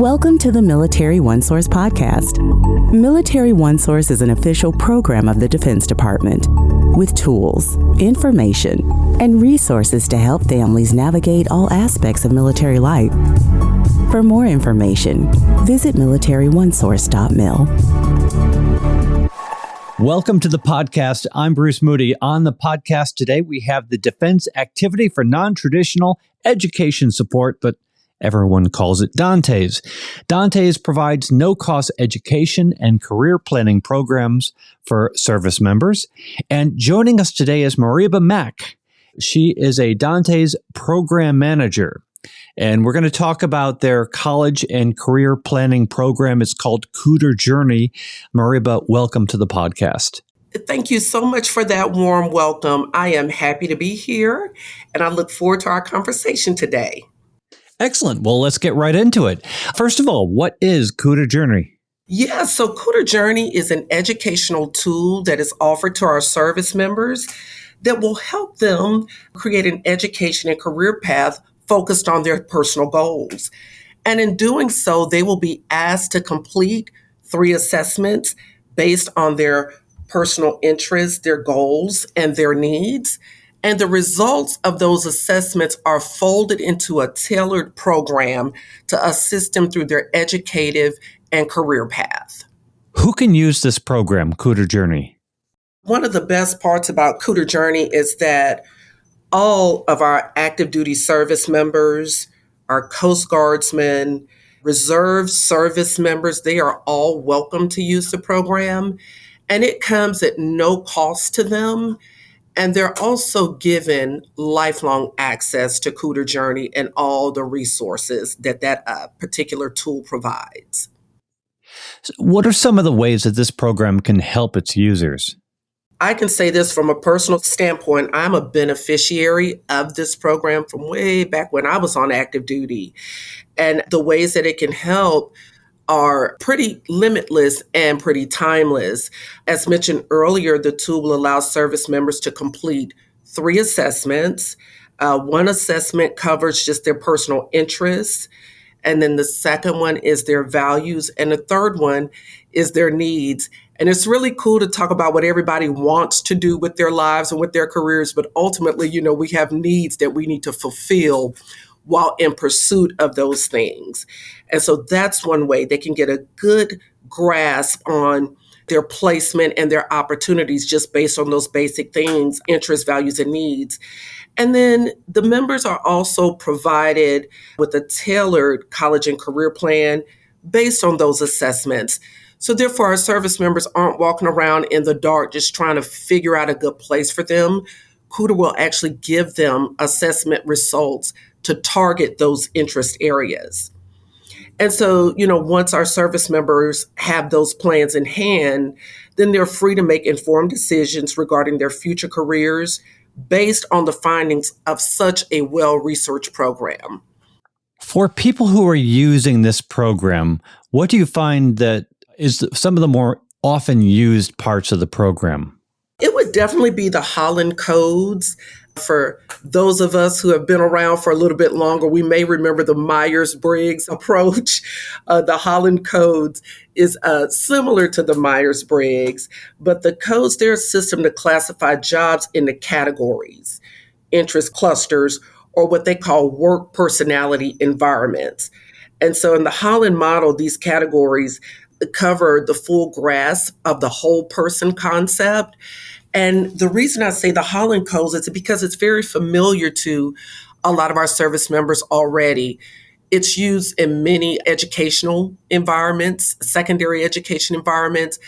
Welcome to the Military OneSource Podcast. Military OneSource is an official program of the Defense Department with tools, information, and resources to help families navigate all aspects of military life. For more information, visit MilitaryOneSource.mil. Welcome to the podcast. I'm Bruce Moody. On the podcast today, we have the Defense Activity for Non-Traditional Education Support, but everyone calls it DANTES. DANTES provides no-cost education and career planning programs for service members. And joining us today is Mareba Mack. She is a DANTES program manager. And we're going to talk about their college and career planning program. It's called Kuder Journey. Mareba, welcome to the podcast. Thank you so much for that warm welcome. I am happy to be here, and I look forward to our conversation today. Excellent. Well, let's get right into it. First of all, what is Kuder Journey? Yeah, so Kuder Journey is an educational tool that is offered to our service members that will help them create an education and career path focused on their personal goals. And in doing so, they will be asked to complete 3 assessments based on their personal interests, their goals, and their needs. And the results of those assessments are folded into a tailored program to assist them through their educative and career path. Who can use this program, Kuder Journey? One of the best parts about Kuder Journey is that all of our active duty service members, our Coast Guardsmen, reserve service members, they are all welcome to use the program. And it comes at no cost to them. And they're also given lifelong access to Kuder Journey and all the resources that particular tool provides. So what are some of the ways that this program can help its users? I can say this from a personal standpoint. I'm a beneficiary of this program from way back when I was on active duty. And the ways that it can help are pretty limitless and pretty timeless. As mentioned earlier, the tool will allow service members to complete 3 assessments. One assessment covers just their personal interests. And then the second one is their values. And the third one is their needs. And it's really cool to talk about what everybody wants to do with their lives and with their careers. But ultimately, we have needs that we need to fulfill while in pursuit of those things. And so that's one way they can get a good grasp on their placement and their opportunities just based on those basic things, interests, values, and needs. And then the members are also provided with a tailored college and career plan based on those assessments. So therefore, our service members aren't walking around in the dark just trying to figure out a good place for them. Kuder will actually give them assessment results to target those interest areas. And so, once our service members have those plans in hand, then they're free to make informed decisions regarding their future careers based on the findings of such a well-researched program. For people who are using this program, what do you find that is some of the more often used parts of the program? It would definitely be the Holland codes. For those of us who have been around for a little bit longer, we may remember the Myers-Briggs approach. The Holland codes is similar to the Myers-Briggs, but the codes, they're a system to classify jobs into categories, interest clusters, or what they call work personality environments. And so in the Holland model, these categories cover the full grasp of the whole person concept. And the reason I say the Holland codes is because it's very familiar to a lot of our service members already. It's used in many educational environments, secondary education environments,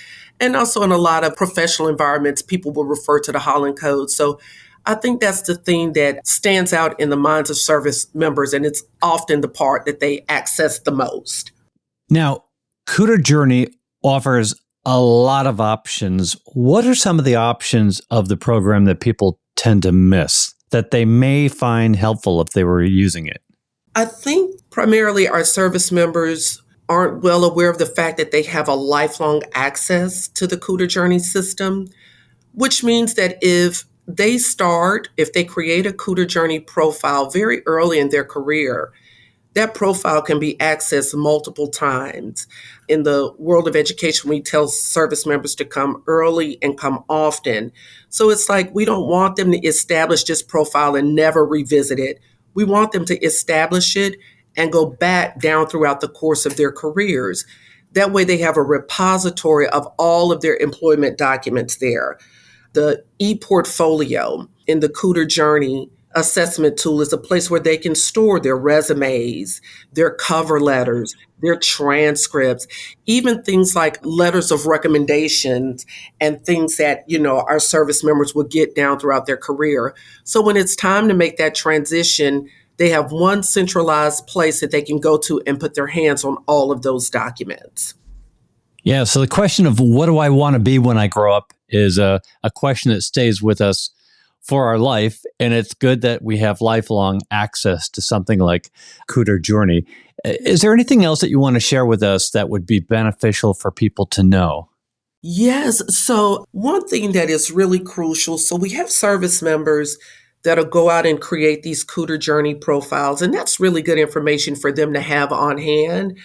and also in a lot of professional environments, people will refer to the Holland codes. So I think that's the thing that stands out in the minds of service members, and it's often the part that they access the most. Now, Kuder Journey offers a lot of options. What are some of the options of the program that people tend to miss that they may find helpful if they were using it? I think primarily our service members aren't well aware of the fact that they have a lifelong access to the Kuder Journey system, which means that if they create a Kuder Journey profile very early in their career, that profile can be accessed multiple times. In the world of education, we tell service members to come early and come often. So it's like we don't want them to establish this profile and never revisit it. We want them to establish it and go back down throughout the course of their careers. That way they have a repository of all of their employment documents there. The e-portfolio in the Kuder Journey assessment tool is a place where they can store their resumes, their cover letters, their transcripts, even things like letters of recommendations and things that, our service members will get down throughout their career. So when it's time to make that transition, they have one centralized place that they can go to and put their hands on all of those documents. Yeah, so the question of what do I want to be when I grow up is a question that stays with us for our life. And it's good that we have lifelong access to something like Kuder Journey. Is there anything else that you want to share with us that would be beneficial for people to know? Yes. So one thing that is really crucial, so we have service members that'll go out and create these Kuder Journey profiles, and that's really good information for them to have on hand.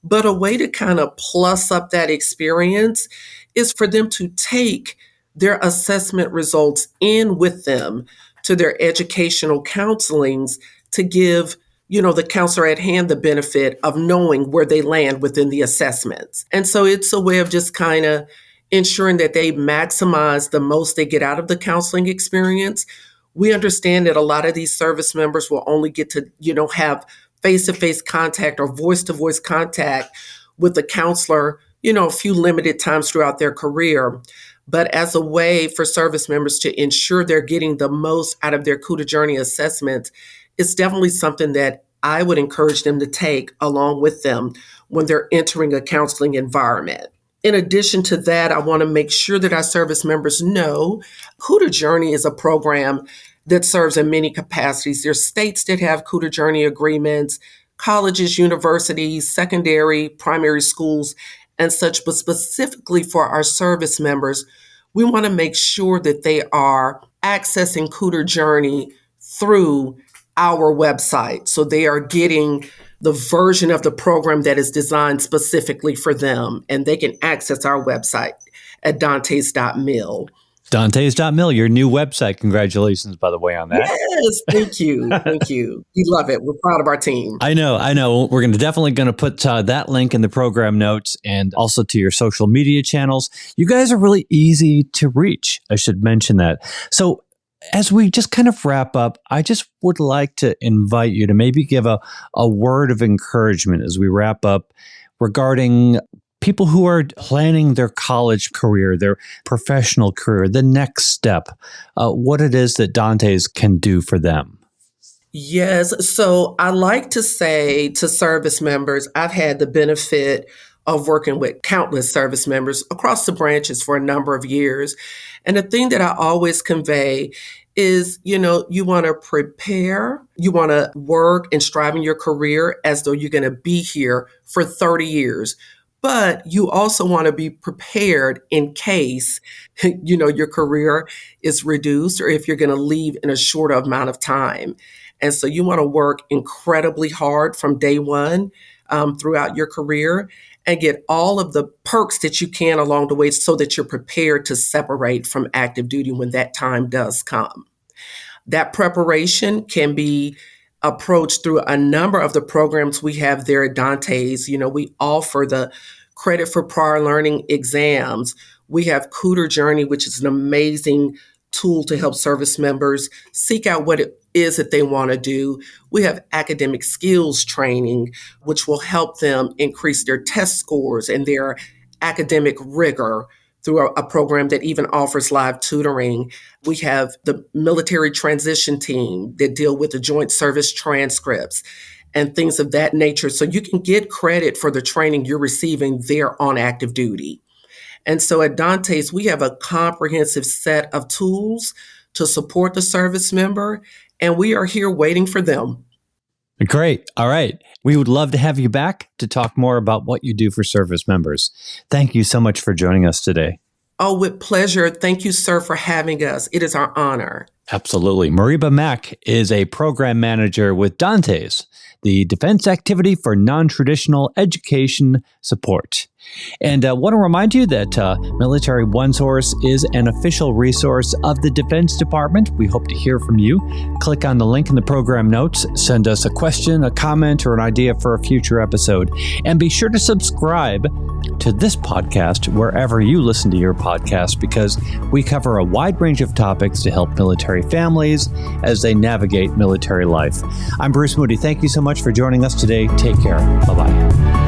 But a way to kind of plus up that experience is for them to take their assessment results in with them to their educational counselings to give, the counselor at hand the benefit of knowing where they land within the assessments. And so it's a way of just kind of ensuring that they maximize the most they get out of the counseling experience. We understand that a lot of these service members will only get to, have face-to-face contact or voice-to-voice contact with the counselor, a few limited times throughout their career. But as a way for service members to ensure they're getting the most out of their Kuder Journey assessment, it's definitely something that I would encourage them to take along with them when they're entering a counseling environment. In addition to that, I want to make sure that our service members know Kuder Journey is a program that serves in many capacities. There's states that have Kuder Journey agreements, colleges, universities, secondary, primary schools, and such. But specifically for our service members, we want to make sure that they are accessing Kuder Journey through our website. So they are getting the version of the program that is designed specifically for them. And they can access our website at DANTES.mil. DANTES.mil, your new website. Congratulations, by the way, on that. Yes, thank you. Thank you. We love it. We're proud of our team. I know. We're definitely going to put that link in the program notes and also to your social media channels. You guys are really easy to reach. I should mention that. So as we just kind of wrap up, I just would like to invite you to maybe give a word of encouragement as we wrap up regarding people who are planning their college career, their professional career, the next step, what it is that Dantes can do for them. Yes. So I like to say to service members, I've had the benefit of working with countless service members across the branches for a number of years. And the thing that I always convey is, you want to prepare, you want to work and strive in your career as though you're going to be here for 30 years. But you also want to be prepared in case, your career is reduced or if you're going to leave in a shorter amount of time. And so you want to work incredibly hard from day one throughout your career and get all of the perks that you can along the way so that you're prepared to separate from active duty when that time does come. That preparation can be approached through a number of the programs we have there at Dantes. We offer the credit for prior learning exams. We have Kuder Journey, which is an amazing tool to help service members seek out what it is that they want to do. We have academic skills training, which will help them increase their test scores and their academic rigor through a program that even offers live tutoring. We have the military transition team that deal with the joint service transcripts and things of that nature. So you can get credit for the training you're receiving there on active duty. And so at Dantes, we have a comprehensive set of tools to support the service member, and we are here waiting for them. Great. All right. We would love to have you back to talk more about what you do for service members. Thank you so much for joining us today. Oh, with pleasure. Thank you, sir, for having us. It is our honor. Absolutely. Mareba Mack is a program manager with DANTES, the Defense Activity for Non-Traditional Education Support. And I want to remind you that Military OneSource is an official resource of the Defense Department. We hope to hear from you. Click on the link in the program notes, send us a question, a comment, or an idea for a future episode. And be sure to subscribe to this podcast wherever you listen to your podcast, because we cover a wide range of topics to help military families as they navigate military life. I'm Bruce Moody. Thank you so much for joining us today. Take care. Bye-bye.